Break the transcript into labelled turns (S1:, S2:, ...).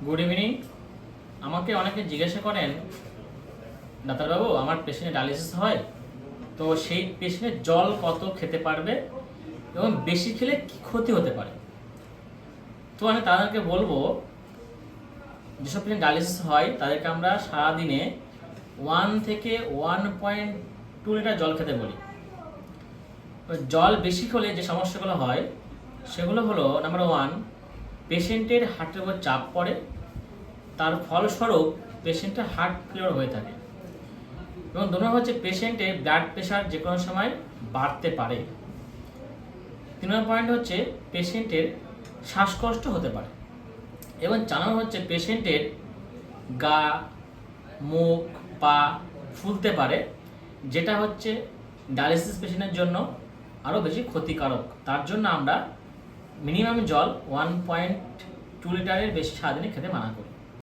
S1: Good evening. আমাকে অনেকে জিজ্ঞাসা করেন, ডাক্তারবাবু আমার পেশেন্টের ডায়ালিসিস হয়, তো সেই পেশেন্টের জল কত খেতে পারবে এবং বেশি খেলে কী ক্ষতি হতে পারে। তো আমি তাদেরকে বলবো, যেসব পেশেন্ট ডায়ালিসিস হয় তাদেরকে আমরা সারাদিনে 1 থেকে 1.2 লিটার জল খেতে বলি। জল বেশি হলে যে সমস্যাগুলো হয় সেগুলো হলো, নাম্বার 1, পেশেন্টের হার্টের উপর চাপ পড়ে, তার ফলস্বরূপ পেশেন্টের হার্ট ফেলিওর হয়ে থাকে। এবং 2 নম্বর হচ্ছে পেশেন্টের ব্লাড প্রেশার যে কোনো সময় বাড়তে পারে। 3 নম্বর পয়েন্ট হচ্ছে পেশেন্টের শ্বাসকষ্ট হতে পারে। এবং 4 নম্বর হচ্ছে পেশেন্টের গা, মুখ, পা ফুলতে পারে, যেটা হচ্ছে ডায়ালিসিস পেশেন্টের জন্য আরও বেশি ক্ষতিকারক। তার জন্য আমরা মিনিমাম জল 1.2 লিটারের বেশি সারাদিনে খেতে মানা করি।